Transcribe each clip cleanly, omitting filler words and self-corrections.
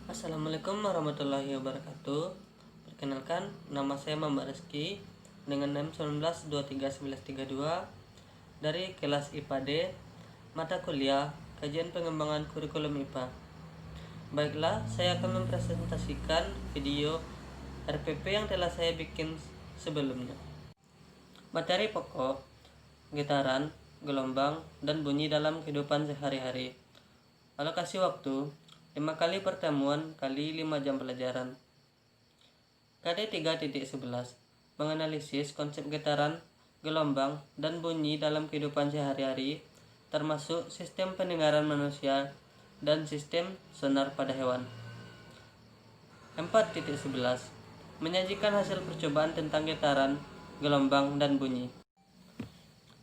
Assalamualaikum warahmatullahi wabarakatuh. Perkenalkan, nama saya Muhammad Rizky dengan NIM 19231132 dari kelas IPA D, mata kuliah Kajian Pengembangan Kurikulum IPA. Baiklah, saya akan mempresentasikan video RPP yang telah saya bikin sebelumnya. Materi pokok, getaran, gelombang, dan bunyi dalam kehidupan sehari-hari. Alokasi waktu 5 kali pertemuan kali 5 jam pelajaran. KD 3.11 menganalisis konsep getaran, gelombang, dan bunyi dalam kehidupan sehari-hari, termasuk sistem pendengaran manusia dan sistem sonar pada hewan. 4.11 menyajikan hasil percobaan tentang getaran, gelombang, dan bunyi.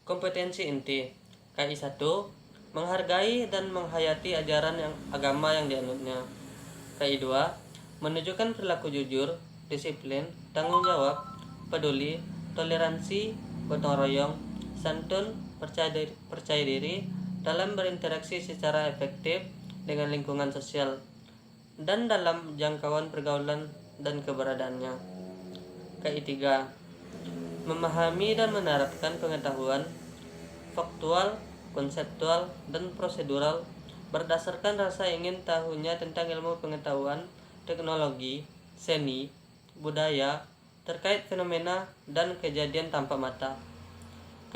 Kompetensi inti KI 1 menghargai dan menghayati ajaran agama yang dianutnya. KI 2 menunjukkan perilaku jujur, disiplin, tanggung jawab, peduli, toleransi, gotong royong, santun, percaya diri dalam berinteraksi secara efektif dengan lingkungan sosial dan dalam jangkauan pergaulan dan keberadaannya. KI 3 memahami dan menerapkan pengetahuan faktual, konseptual, dan prosedural berdasarkan rasa ingin tahunya tentang ilmu pengetahuan, teknologi, seni, budaya, terkait fenomena dan kejadian tanpa mata.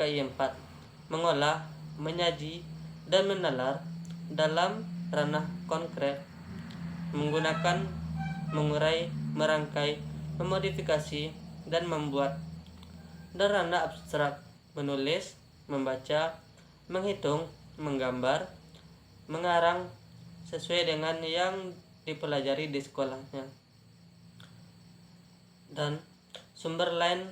KI 4 mengolah, menyaji, dan menalar dalam ranah konkret, menggunakan, mengurai, merangkai, memodifikasi, dan membuat, dan ranah abstrak, menulis, membaca, menghitung, menggambar, mengarang sesuai dengan yang dipelajari di sekolahnya, dan sumber lain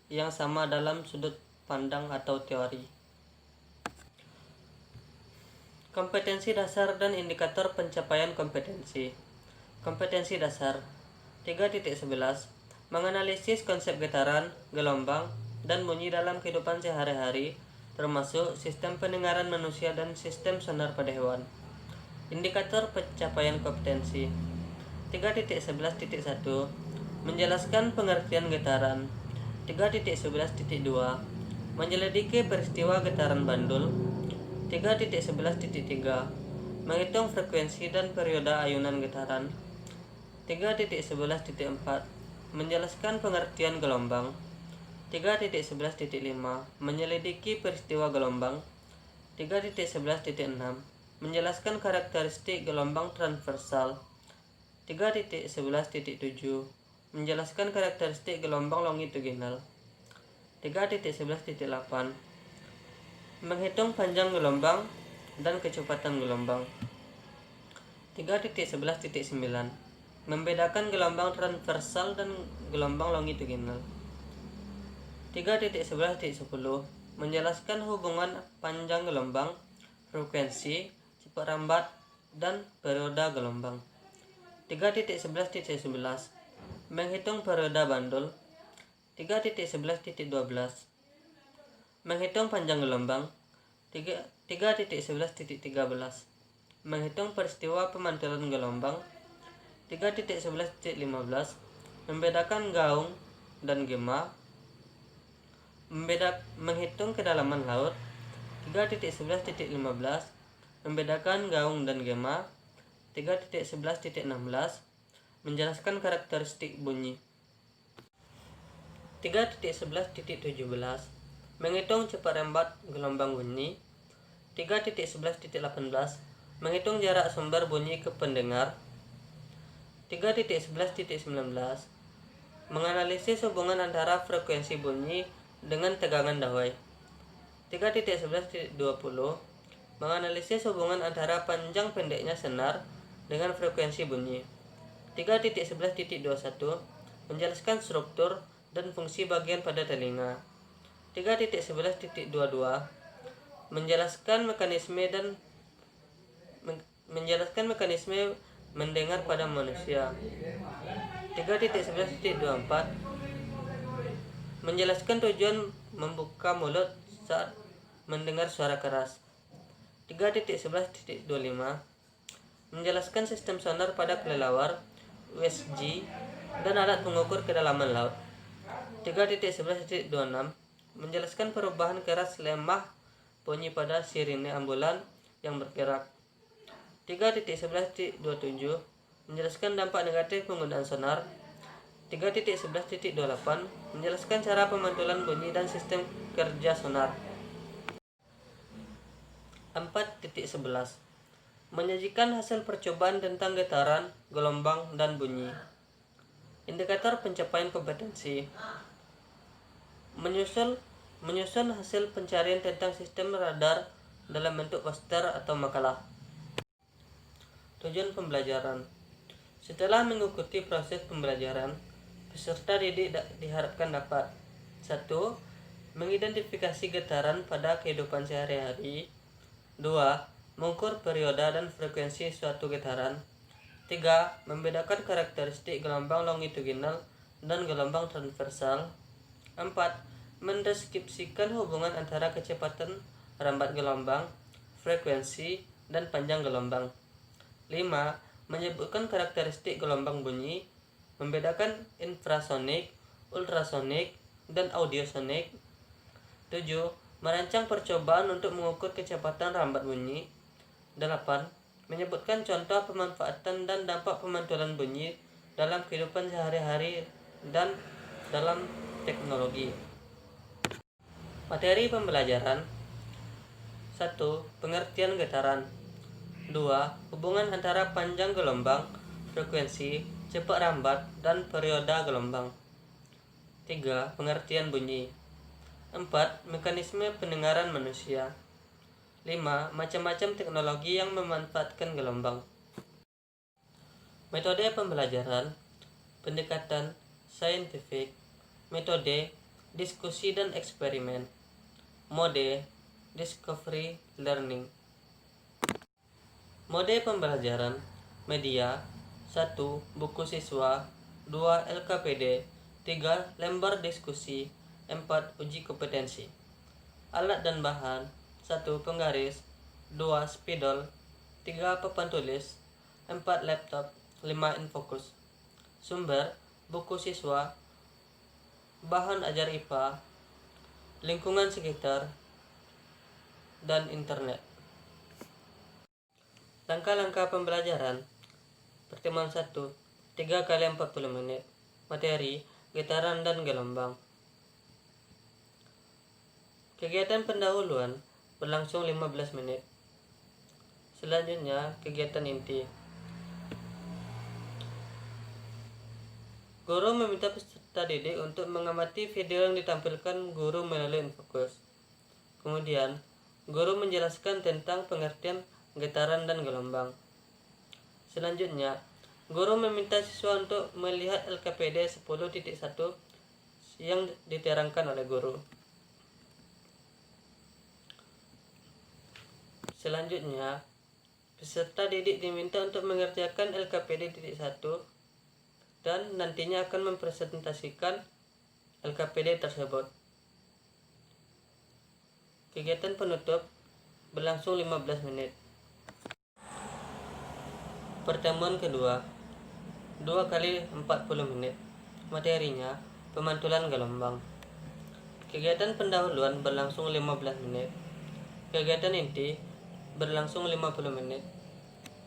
yang sama dalam sudut pandang atau teori. Kompetensi dasar dan indikator pencapaian kompetensi. Kompetensi dasar 3.11 menganalisis konsep getaran, gelombang, dan bunyi dalam kehidupan sehari-hari, termasuk sistem pendengaran manusia dan sistem sonar pada hewan. Indikator pencapaian kompetensi 3.11.1 menjelaskan pengertian getaran. 3.11.2 menyelidiki peristiwa getaran bandul. 3.11.3 menghitung frekuensi dan periode ayunan getaran. 3.11.4 menjelaskan pengertian gelombang. 3.11.5 menyelidiki peristiwa gelombang. 3.11.6 menjelaskan karakteristik gelombang transversal. 3.11.7 menjelaskan karakteristik gelombang longitudinal. 3.11.8 menghitung panjang gelombang dan kecepatan gelombang. 3.11.9 membedakan gelombang transversal dan gelombang longitudinal. 3.11.10 menjelaskan hubungan panjang gelombang, frekuensi, cepat rambat, dan periode gelombang. 3.11.11 menghitung periode bandul. 3.11.12 menghitung panjang gelombang. 3.11.13 menghitung peristiwa pemantulan gelombang. 3.11.15 membedakan gaung dan gema, menghitung kedalaman laut. 3.11.15 membedakan gaung dan gema. 3.11.16 menjelaskan karakteristik bunyi. 3.11.17 menghitung cepat rambat gelombang bunyi. 3.11.18 menghitung jarak sumber bunyi ke pendengar. 3.11.19 menganalisis hubungan antara frekuensi bunyi dengan tegangan dawai. 3.11.20 menganalisis hubungan antara panjang pendeknya senar dengan frekuensi bunyi. 3.11.21 menjelaskan struktur dan fungsi bagian pada telinga. 3.11.22 menjelaskan mekanisme mendengar pada manusia. 3.11.24 menjelaskan tujuan membuka mulut saat mendengar suara keras. 3.11.25 menjelaskan sistem sonar pada kelelawar, USG, dan alat pengukur kedalaman laut. 3.11.26 menjelaskan perubahan keras lemah bunyi pada sirine ambulan yang bergerak. 3.11.27 menjelaskan dampak negatif penggunaan sonar. 3.11.28 menjelaskan cara pemantulan bunyi dan sistem kerja sonar. 4.11 menyajikan hasil percobaan tentang getaran, gelombang, dan bunyi. Indikator pencapaian kompetensi. Menyusun hasil pencarian tentang sistem radar dalam bentuk poster atau makalah. Tujuan pembelajaran. Setelah mengikuti proses pembelajaran, peserta didik diharapkan dapat 1. Mengidentifikasi getaran pada kehidupan sehari-hari. 2. Mengukur periode dan frekuensi suatu getaran. 3. Membedakan karakteristik gelombang longitudinal dan gelombang transversal. 4. Mendeskripsikan hubungan antara kecepatan rambat gelombang, frekuensi, dan panjang gelombang. 5. Menyebutkan karakteristik gelombang bunyi, membedakan infrasonik, ultrasonik, dan audiosonik. 7. Merancang percobaan untuk mengukur kecepatan rambat bunyi. 8. Menyebutkan contoh pemanfaatan dan dampak pemantulan bunyi dalam kehidupan sehari-hari dan dalam teknologi. Materi pembelajaran. 1. Pengertian getaran. 2. Hubungan antara panjang gelombang, frekuensi, cepat rambat, dan periode gelombang. 3. Pengertian bunyi. 4. Mekanisme pendengaran manusia. 5. Macam-macam teknologi yang memanfaatkan gelombang. Metode pembelajaran. Pendekatan saintifik. Metode diskusi dan eksperimen. Mode discovery learning. Mode pembelajaran. Media. 1. Buku siswa. 2. LKPD. 3. Lembar diskusi. 4. Uji kompetensi. Alat dan bahan. 1. Penggaris. 2. Spidol. 3. Papan tulis. 4. Laptop. 5. Infokus. Sumber. Buku siswa. Bahan ajar IPA. Lingkungan sekitar. Dan internet. Langkah-langkah pembelajaran. Pertemuan 1. 3 kali 40 menit. Materi. Getaran dan gelombang. Kegiatan pendahuluan berlangsung 15 menit. Selanjutnya, kegiatan inti. Guru meminta peserta didik untuk mengamati video yang ditampilkan guru melalui Infokus. Kemudian, guru menjelaskan tentang pengertian getaran dan gelombang. Selanjutnya, guru meminta siswa untuk melihat LKPD 10.1 yang diterangkan oleh guru. Selanjutnya, peserta didik diminta untuk mengerjakan LKPD 1 dan nantinya akan mempresentasikan LKPD tersebut. Kegiatan penutup berlangsung 15 menit. Pertemuan kedua 2 kali 40 menit. Materinya pemantulan gelombang. Kegiatan pendahuluan berlangsung 15 menit. Kegiatan inti berlangsung 50 menit.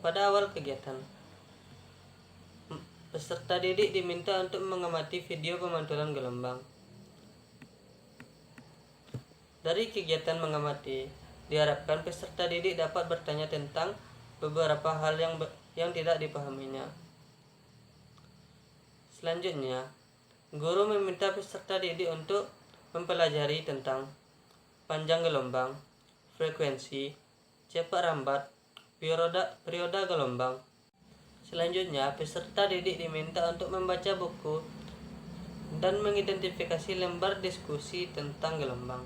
Pada awal kegiatan, peserta didik diminta untuk mengamati video pemantulan gelombang. Dari kegiatan mengamati, diharapkan peserta didik dapat bertanya tentang beberapa hal yang tidak dipahaminya. Selanjutnya, guru meminta peserta didik untuk mempelajari tentang panjang gelombang, frekuensi, cepat rambat, periode gelombang. Selanjutnya, peserta didik diminta untuk membaca buku dan mengidentifikasi lembar diskusi tentang gelombang.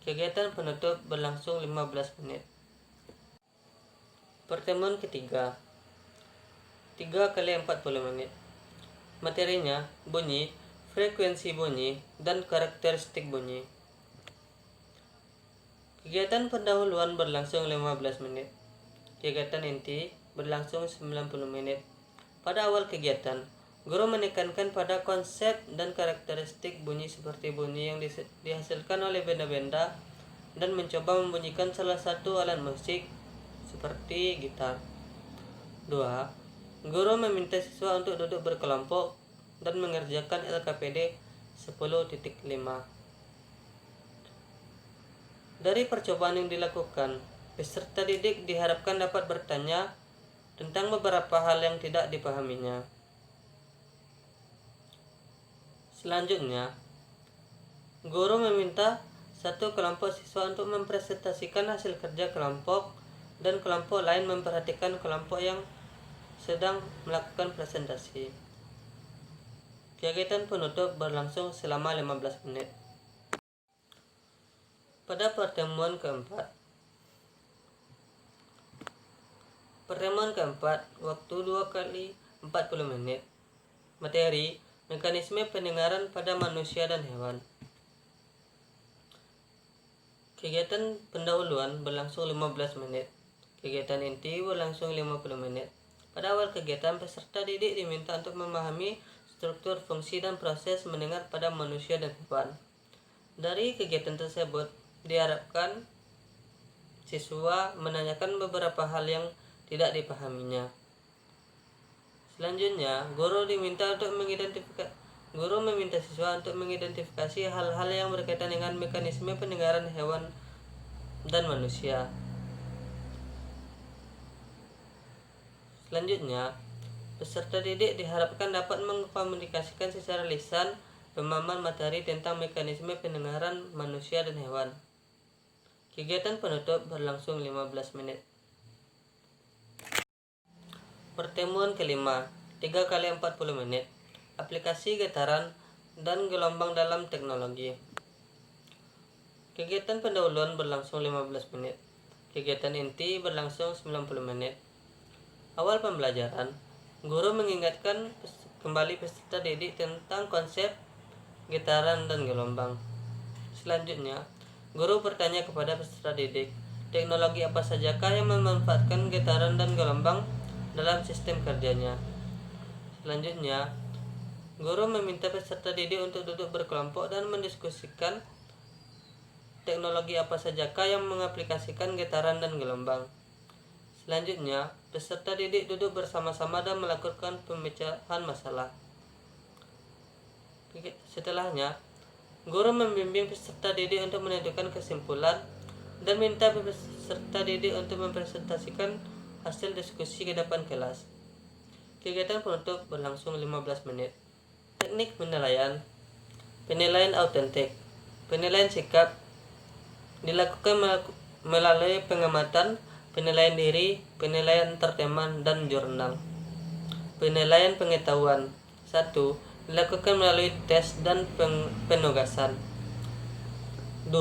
Kegiatan penutup berlangsung 15 menit. Pertemuan ketiga 3 kali 40 menit. Materinya bunyi, frekuensi bunyi, dan karakteristik bunyi. Kegiatan pendahuluan berlangsung 15 menit. Kegiatan inti berlangsung 90 menit. Pada awal kegiatan, guru menekankan pada konsep dan karakteristik bunyi seperti bunyi yang dihasilkan oleh benda-benda dan mencoba membunyikan salah satu alat musik seperti gitar. 2. Guru meminta siswa untuk duduk berkelompok dan mengerjakan LKPD 10.5. Dari percobaan yang dilakukan, peserta didik diharapkan dapat bertanya tentang beberapa hal yang tidak dipahaminya. Selanjutnya, guru meminta satu kelompok siswa untuk mempresentasikan hasil kerja kelompok dan kelompok lain memperhatikan kelompok yang sedang melakukan presentasi. Kegiatan penutup berlangsung selama 15 menit. Pada pertemuan keempat, waktu 2 kali 40 menit. Materi, mekanisme pendengaran pada manusia dan hewan. Kegiatan pendahuluan berlangsung 15 menit. Kegiatan inti berlangsung 50 menit. Pada awal kegiatan, peserta didik diminta untuk memahami struktur, fungsi, dan proses mendengar pada manusia dan hewan. Dari kegiatan tersebut, diharapkan siswa menanyakan beberapa hal yang tidak dipahaminya. Selanjutnya, guru meminta siswa untuk mengidentifikasi hal-hal yang berkaitan dengan mekanisme pendengaran hewan dan manusia. Selanjutnya, peserta didik diharapkan dapat mengkomunikasikan secara lisan pemahaman materi tentang mekanisme pendengaran manusia dan hewan. Kegiatan penutup berlangsung 15 menit. Pertemuan kelima, 3 kali 40 menit. Aplikasi getaran dan gelombang dalam teknologi. Kegiatan pendahuluan berlangsung 15 menit. Kegiatan inti berlangsung 90 menit. Awal pembelajaran, guru mengingatkan kembali peserta didik tentang konsep getaran dan gelombang. Selanjutnya, guru bertanya kepada peserta didik, teknologi apa sajakah yang memanfaatkan getaran dan gelombang dalam sistem kerjanya. Selanjutnya, guru meminta peserta didik untuk duduk berkelompok dan mendiskusikan teknologi apa sajakah yang mengaplikasikan getaran dan gelombang. Selanjutnya, peserta didik duduk bersama-sama dan melakukan pemecahan masalah. Setelahnya, guru membimbing peserta didik untuk menentukan kesimpulan dan minta peserta didik untuk mempresentasikan hasil diskusi ke depan kelas. Kegiatan penutup berlangsung 15 menit. Teknik penilaian. Penilaian autentik. Penilaian sikap dilakukan melalui pengamatan, penilaian diri, penilaian antar teman, dan jurnal. Penilaian pengetahuan. 1. Dilakukan melalui tes dan penugasan. 2.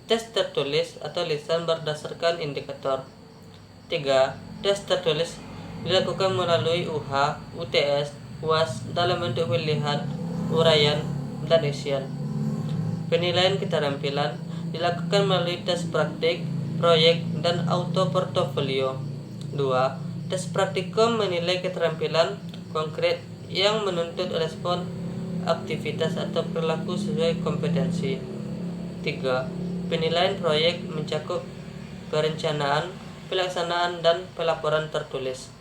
Tes tertulis atau lisan berdasarkan indikator. 3. Tes tertulis dilakukan melalui UH, UTS, UAS dalam bentuk pilihan, uraian, dan isian. Penilaian keterampilan dilakukan melalui tes praktik, proyek, dan auto portofolio. 2. Tes praktikum menilai keterampilan konkret yang menuntut respon aktivitas atau perilaku sesuai kompetensi. 3. Penilaian proyek mencakup perencanaan, pelaksanaan, dan pelaporan tertulis.